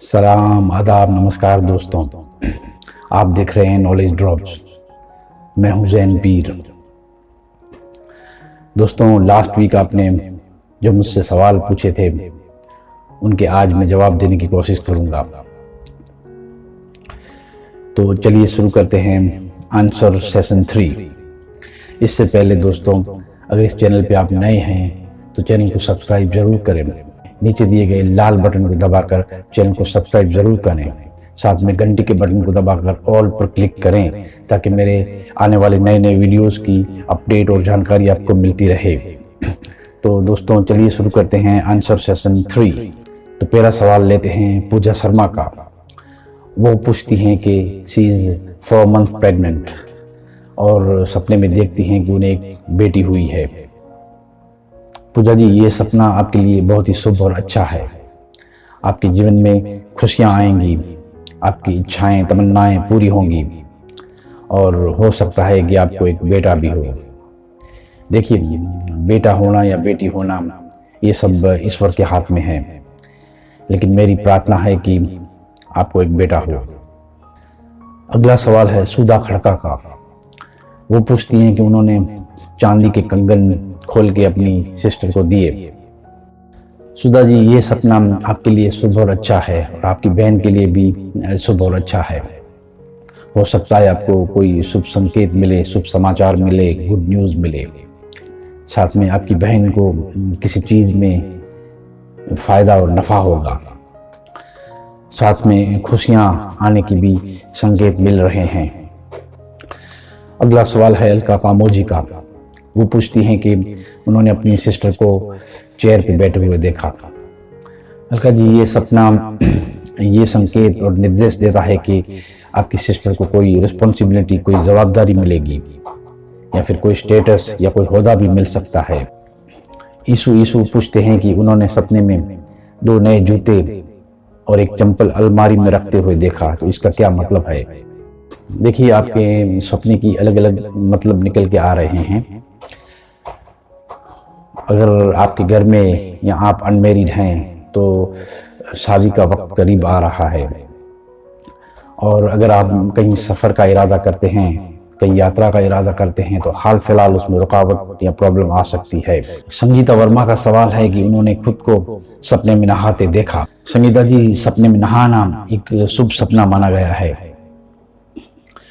सलाम, आदाब, नमस्कार दोस्तों। आप देख रहे हैं नॉलेज ड्रॉप्स। मैं हूं जैन पीर। दोस्तों, लास्ट वीक आपने जो मुझसे सवाल पूछे थे उनके आज मैं जवाब देने की कोशिश करूंगा। तो चलिए शुरू करते हैं आंसर सेशन 3। इससे पहले दोस्तों, अगर इस चैनल पे आप नए हैं तो चैनल को सब्सक्राइब जरूर करें। नीचे दिए गए लाल बटन को दबाकर चैनल को सब्सक्राइब जरूर करें। साथ में घंटी के बटन को दबाकर ऑल पर क्लिक करें ताकि मेरे आने वाले नए नए वीडियोस की अपडेट और जानकारी आपको मिलती रहे। तो दोस्तों, चलिए शुरू करते हैं आंसर सेशन 3। तो पहला सवाल लेते हैं पूजा शर्मा का। वो पूछती हैं कि शी इज़ 4 months प्रेग्नेंट और सपने में देखती हैं कि उन्हें एक बेटी हुई है। पूजा जी, ये सपना आपके लिए बहुत ही शुभ और अच्छा है। आपके जीवन में खुशियां आएंगी, आपकी इच्छाएं तमन्नाएं पूरी होंगी और हो सकता है कि आपको एक बेटा भी हो। देखिए, बेटा होना या बेटी होना ये सब ईश्वर के हाथ में है, लेकिन मेरी प्रार्थना है कि आपको एक बेटा हो। अगला सवाल है सुधा खड़का का। वो पूछती हैं कि उन्होंने चांदी के कंगन खोल के अपनी सिस्टर को दिए। सुधा जी, ये सपना आपके लिए शुभ और अच्छा है और आपकी बहन के लिए भी शुभ और अच्छा है। हो सकता है आपको कोई शुभ संकेत मिले, शुभ समाचार मिले, गुड न्यूज़ मिले। साथ में आपकी बहन को किसी चीज़ में फ़ायदा और नफ़ा होगा। साथ में खुशियाँ आने की भी संकेत मिल रहे हैं। अगला सवाल है अलका कामोजी का। वो पूछती हैं कि उन्होंने अपनी सिस्टर को चेयर पे बैठे हुए देखा। अलका जी, ये सपना ये संकेत और निर्देश देता है कि आपकी सिस्टर को कोई रिस्पॉन्सिबिलिटी, कोई जवाबदारी मिलेगी या फिर कोई स्टेटस या कोई ओहदा भी मिल सकता है। ईशु पूछते हैं कि उन्होंने सपने में 2 नए जूते और एक चंपल अलमारी में रखते हुए देखा, तो इसका क्या मतलब है? देखिए, आपके सपने की अलग अलग मतलब निकल के आ रहे हैं। अगर आपके घर में या आप अनमेरिड हैं तो शादी का वक्त करीब आ रहा है, और अगर आप कहीं सफ़र का इरादा करते हैं, कहीं यात्रा का इरादा करते हैं तो हाल फिलहाल उसमें रुकावट या प्रॉब्लम आ सकती है। संगीता वर्मा का सवाल है कि उन्होंने खुद को सपने में नहाते देखा। संगीता जी, सपने में नहाना एक शुभ सपना माना गया है।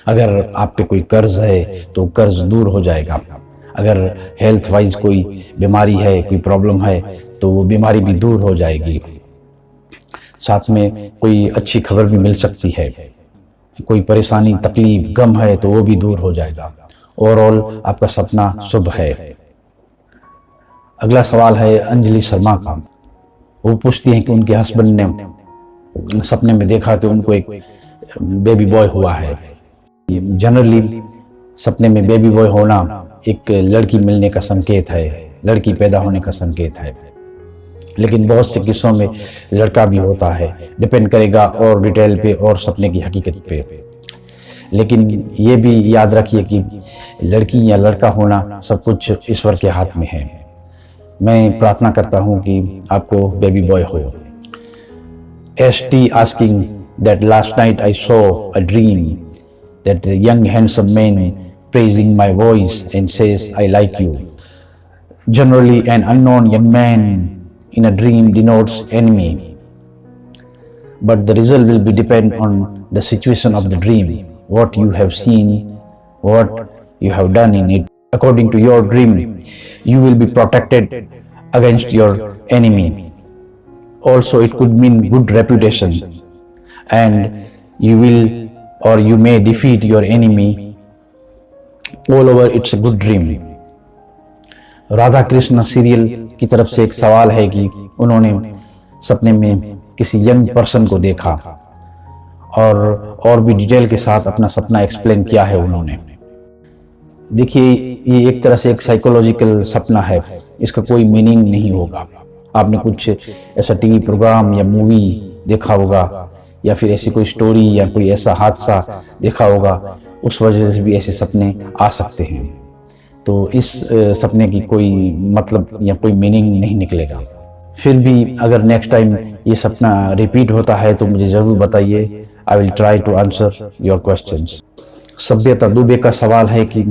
अगर आप पे कोई कर्ज है तो कर्ज दूर हो जाएगा। अगर हेल्थ वाइज कोई बीमारी है, कोई प्रॉब्लम है तो वो बीमारी भी दूर हो जाएगी। साथ में कोई अच्छी खबर भी मिल सकती है। कोई परेशानी, तकलीफ, गम है तो वो भी दूर हो जाएगा। ओवरऑल आपका सपना शुभ है। अगला सवाल है अंजलि शर्मा का। वो पूछती हैं कि उनके हस्बैंड ने सपने में देखा कि उनको एक बेबी बॉय हुआ है। जनरली सपने में बेबी बॉय होना एक लड़की मिलने का संकेत है, लड़की पैदा होने का संकेत है, लेकिन बहुत से किस्सों में लड़का भी होता है। डिपेंड करेगा और डिटेल पे और सपने की हकीकत पे। लेकिन ये भी याद रखिए कि लड़की या लड़का होना सब कुछ ईश्वर के हाथ में है। मैं प्रार्थना करता हूँ कि आपको बेबी बॉय हो। ST asking that last night I saw a dream that a young handsome man praising my voice and says I like you. Generally, an unknown young man in a dream denotes enemy, but the result will be depend on the situation of the dream, what you have seen, what you have done in it. According to your dream, you will be protected against your enemy. Also, it could mean good reputation, and you will or you may defeat your enemy. All over, it's a good dream. Radha Krishna serial की तरफ से एक सवाल है कि उन्होंने सपने में किसी यंग पर्सन को देखा और भी डिटेल के साथ अपना सपना एक्सप्लेन किया है उन्होंने। देखिए, ये एक तरह से एक साइकोलॉजिकल सपना है, इसका कोई मीनिंग नहीं होगा। आपने कुछ ऐसा टीवी प्रोग्राम या मूवी देखा होगा या फिर ऐसी कोई स्टोरी या कोई ऐसा हादसा देखा होगा, उस वजह से भी ऐसे सपने आ सकते हैं। तो इस सपने की कोई मतलब या कोई मीनिंग नहीं निकलेगा। फिर भी अगर नेक्स्ट टाइम ये सपना रिपीट होता है तो मुझे ज़रूर बताइए। I will try to answer your questions. Sabhyata Dubey का सवाल है कि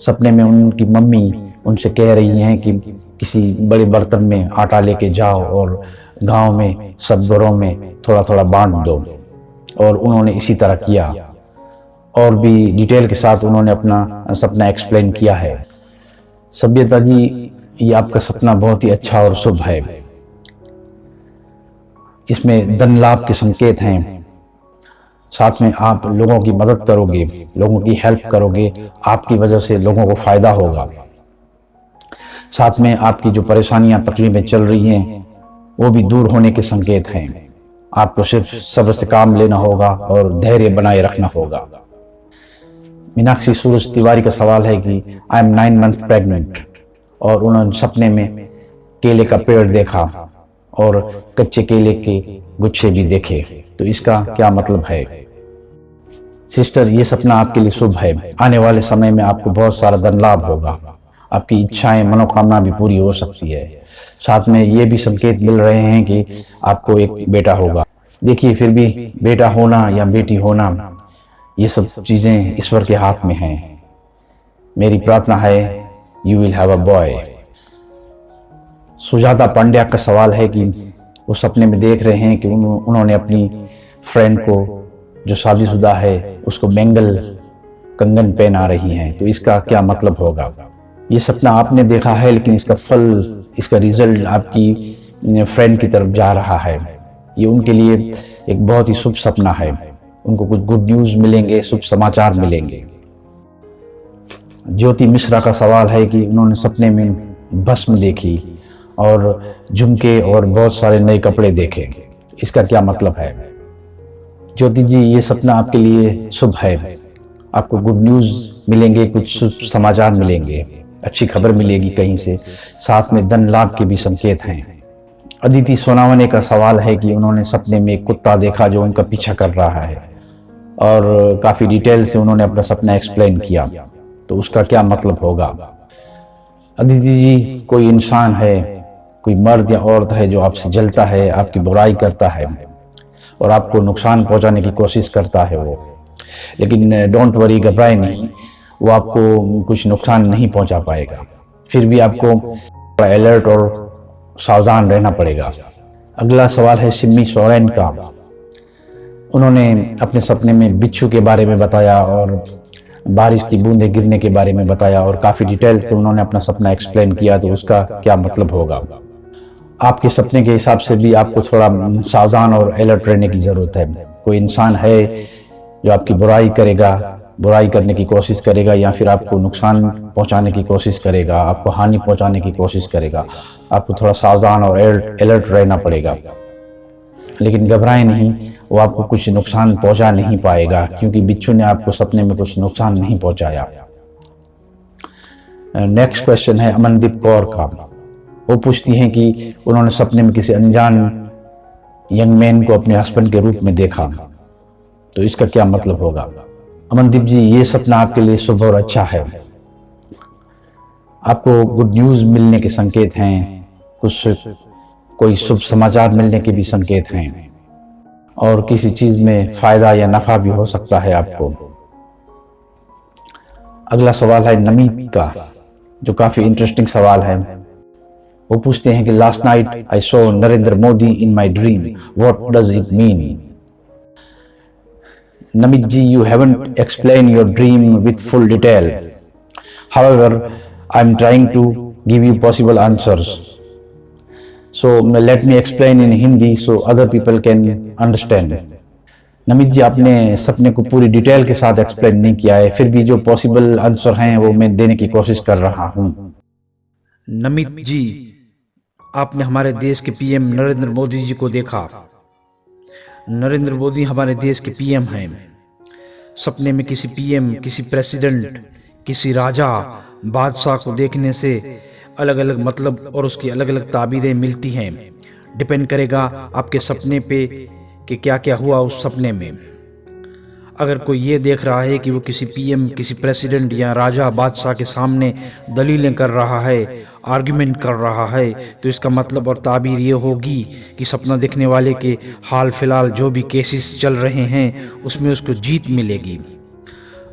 सपने में उनकी मम्मी उनसे कह रही हैं कि किसी बड़े बर्तन में आटा लेके जाओ और गांव में सब घरों में थोड़ा थोड़ा बांट दो, और उन्होंने इसी तरह किया। और भी डिटेल के साथ उन्होंने अपना सपना एक्सप्लेन किया है। सभ्यता जी, ये आपका सपना बहुत ही अच्छा और शुभ है। इसमें धन लाभ के संकेत हैं, साथ में आप लोगों की मदद करोगे, लोगों की हेल्प करोगे, आपकी वजह से लोगों को फायदा होगा। साथ में आपकी जो परेशानियां तकलीफें चल रही हैं वो भी दूर होने के संकेत हैं। आपको सिर्फ सब्र से काम लेना होगा और धैर्य बनाए रखना होगा। मीनाक्षी सूरज तिवारी का सवाल है कि आई एम 9 months प्रेग्नेंट, और उन्होंने सपने में केले का पेड़ देखा और कच्चे केले के गुच्छे भी देखे, तो इसका क्या मतलब है? सिस्टर, ये सपना आपके लिए शुभ है। आने वाले समय में आपको बहुत सारा धन लाभ होगा, आपकी इच्छाएं मनोकामना भी पूरी हो सकती है। साथ में ये भी संकेत मिल रहे हैं कि आपको एक बेटा होगा। देखिए, फिर भी बेटा होना या बेटी होना, ये सब चीजें ईश्वर के हाथ में हैं। मेरी प्रार्थना है you will have a boy. Sujata Pandya का सवाल है कि वो सपने में देख रहे हैं कि उन्होंने अपनी फ्रेंड को जो शादीशुदा है उसको बैंगल कंगन पहना रही हैं, तो इसका क्या मतलब होगा? ये सपना आपने देखा है, लेकिन इसका फल, इसका रिजल्ट आपकी फ्रेंड की तरफ जा रहा है। ये उनके लिए एक बहुत ही शुभ सपना है। उनको कुछ गुड न्यूज मिलेंगे, शुभ समाचार मिलेंगे। ज्योति मिश्रा का सवाल है कि उन्होंने सपने में भस्म देखी और झुमके और बहुत सारे नए कपड़े देखे, इसका क्या मतलब है? ज्योति जी, ये सपना आपके लिए शुभ है। आपको गुड न्यूज मिलेंगे, कुछ शुभ समाचार मिलेंगे, अच्छी खबर मिलेगी कहीं से। साथ में धन लाभ के भी संकेत हैं। अदिति सोनावने का सवाल है कि उन्होंने सपने में एक कुत्ता देखा जो उनका पीछा कर रहा है, और काफी डिटेल से उन्होंने अपना सपना एक्सप्लेन किया, तो उसका क्या मतलब होगा? अदिति जी, कोई इंसान है, कोई मर्द या औरत है जो आपसे जलता है, आपकी बुराई करता है और आपको नुकसान पहुंचाने की कोशिश करता है वो, लेकिन डोंट वरी, घबराए नहीं, वो आपको कुछ नुकसान नहीं पहुंचा पाएगा। फिर भी आपको अलर्ट और सावधान रहना पड़ेगा। अगला सवाल है सिमी सोरेन का। उन्होंने अपने सपने में बिच्छू के बारे में बताया और बारिश की बूंदें गिरने के बारे में बताया, और काफी डिटेल से उन्होंने अपना सपना एक्सप्लेन किया, तो उसका क्या मतलब होगा? आपके सपने के हिसाब से भी आपको थोड़ा सावधान और अलर्ट रहने की जरूरत है। कोई इंसान है जो आपकी बुराई करेगा, बुराई करने की कोशिश करेगा, या फिर आपको नुकसान पहुंचाने की कोशिश करेगा, आपको हानि पहुंचाने की कोशिश करेगा। आपको थोड़ा सावधान और अलर्ट रहना पड़ेगा, लेकिन घबराएं नहीं, वो आपको कुछ नुकसान पहुंचा नहीं पाएगा, क्योंकि बिच्छू ने आपको सपने में कुछ नुकसान नहीं पहुंचाया। नेक्स्ट क्वेश्चन है अमनदीप कौर का। वो पूछती हैं कि उन्होंने सपने में किसी अनजान यंग मैन को अपने हस्बैंड के रूप में देखा, तो इसका क्या मतलब होगा? अमनदीप जी, ये सपना आपके लिए शुभ और अच्छा है। आपको गुड न्यूज मिलने के संकेत हैं, कोई शुभ समाचार मिलने के भी संकेत हैं, और किसी चीज में फायदा या नफा भी हो सकता है आपको। अगला सवाल है नमीत का, जो काफी इंटरेस्टिंग सवाल है। वो पूछते हैं कि last night I saw Narendra Modi in my dream, what does it mean? Namit ji, you haven't explained your dream with full detail. However, I'm trying to give you possible answers. So let me explain in Hindi so other people can understand. Namit ji, आपने सपने को पूरी detail के साथ explain नहीं किया है, फिर भी जो पॉसिबल आंसर हैं वो मैं देने की कोशिश कर रहा हूँ। नमित जी, आपने हमारे देश के पीएम नरेंद्र मोदी जी को देखा। नरेंद्र मोदी हमारे देश के पीएम हैं। सपने में किसी पीएम, किसी प्रेसिडेंट, किसी राजा, बादशाह को देखने से अलग अलग मतलब और उसकी अलग अलग ताबीरें मिलती हैं। डिपेंड करेगा आपके सपने पे कि क्या क्या हुआ उस सपने में। अगर कोई ये देख रहा है कि वो किसी पीएम, किसी प्रेसिडेंट या राजा, बादशाह के सामने दलीलें कर रहा है आर्ग्यूमेंट कर रहा है, तो इसका मतलब और ताबीर ये होगी कि सपना देखने वाले के हाल फिलहाल जो भी केसेस चल रहे हैं उसमें उसको जीत मिलेगी।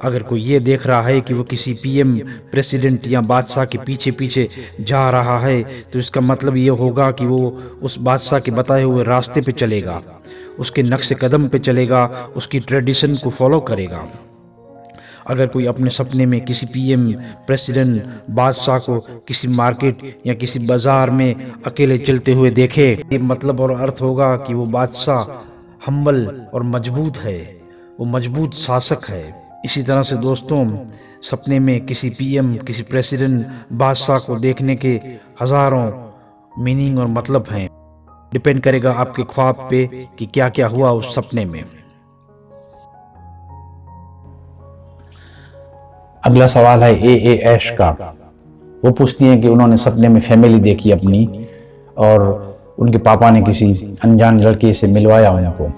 अगर कोई ये देख रहा है कि वो किसी पीएम, प्रेसिडेंट या बादशाह के पीछे पीछे जा रहा है, तो इसका मतलब ये होगा कि वो उस बादशाह के बताए हुए रास्ते पे चलेगा, उसके नक्शे कदम पे चलेगा, उसकी ट्रेडिशन को फॉलो करेगा। अगर कोई अपने सपने में किसी पीएम, प्रेसिडेंट, बादशाह को किसी मार्केट या किसी बाजार में अकेले चलते हुए देखे, ये मतलब और अर्थ होगा कि वो बादशाह हम्बल और मजबूत है, वो मजबूत शासक है। इसी तरह से दोस्तों, सपने में किसी पीएम, किसी प्रेसिडेंट, बादशाह को देखने के हजारों मीनिंग और मतलब हैं। डिपेंड करेगा आपके ख्वाब पे कि क्या क्या हुआ उस सपने में। अगला सवाल है ए ऐश का। वो पूछती हैं कि उन्होंने सपने में फैमिली देखी अपनी और उनके पापा ने किसी अनजान लड़के से मिलवाया उनको,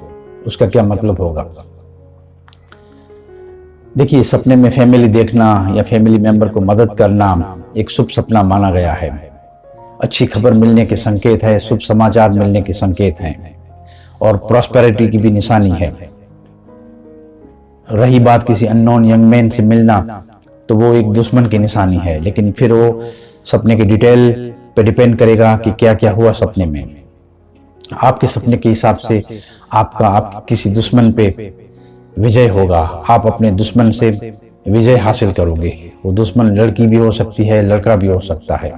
उसका क्या मतलब होगा। देखिए, सपने में फैमिली देखना या फैमिली मेंबर को मदद करना एक शुभ सपना माना गया है। अच्छी खबर मिलने के संकेत है, शुभ समाचार मिलने के संकेत हैं और प्रॉस्पेरिटी की भी निशानी है। रही बात किसी अननोन यंग मैन से मिलना, तो वो एक दुश्मन की निशानी है, लेकिन फिर वो सपने के डिटेल पे डिपेंड करेगा कि क्या क्या हुआ सपने में। आपके सपने के हिसाब से आप किसी दुश्मन पे विजय होगा, आप अपने दुश्मन से विजय हासिल करोगे। वो दुश्मन लड़की भी हो सकती है, लड़का भी हो सकता है,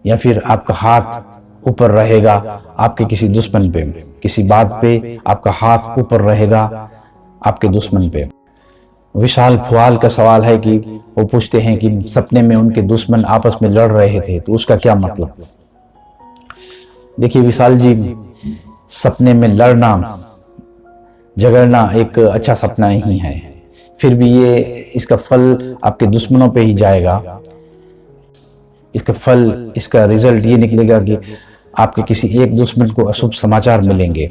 या फिर आपका हाथ ऊपर रहेगा आपके किसी दुश्मन पे, किसी बात पे आपका हाथ ऊपर रहेगा आपके दुश्मन पे। विशाल फुआल का सवाल है कि वो पूछते हैं कि सपने में उनके दुश्मन आपस में लड़ रहे थे, तो उसका क्या मतलब। देखिए विशाल जी, सपने में लड़ना झगड़ना एक अच्छा सपना नहीं है, फिर भी ये इसका फल आपके दुश्मनों पे ही जाएगा। इसका रिजल्ट ये निकलेगा कि आपके किसी एक दुश्मन को अशुभ समाचार मिलेंगे,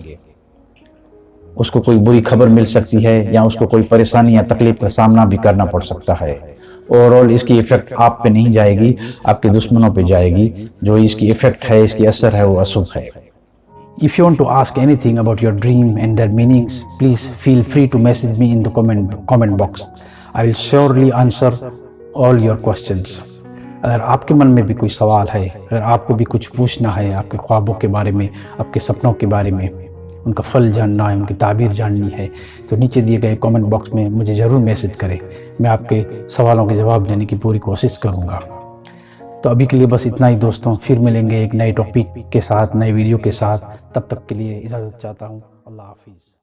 उसको कोई बुरी खबर मिल सकती है या उसको कोई परेशानी या तकलीफ का सामना भी करना पड़ सकता है। ओवरऑल इसकी इफेक्ट आप पे नहीं जाएगी, आपके दुश्मनों पे जाएगी। जो इसकी इफेक्ट है, इसकी असर है, वो अशुभ है। If you want to ask anything about your dream and their meanings, please feel free to message me in the comment box. I will surely answer all your questions. अगर आपके मन में भी कोई सवाल है, अगर आपको भी कुछ पूछना है आपके ख्वाबों के बारे में, आपके सपनों के बारे में, उनका फल जानना है, उनकी ताबीर जाननी है, तो नीचे दिए गए कमेंट बॉक्स में मुझे ज़रूर मैसेज करें। मैं आपके सवालों के जवाब देने की पूरी कोशिश करूँगा। तो अभी के लिए बस इतना ही दोस्तों, फिर मिलेंगे एक नए टॉपिक के साथ, नए वीडियो के साथ। तब तक के लिए इजाज़त चाहता हूँ। अल्लाह हाफिज़।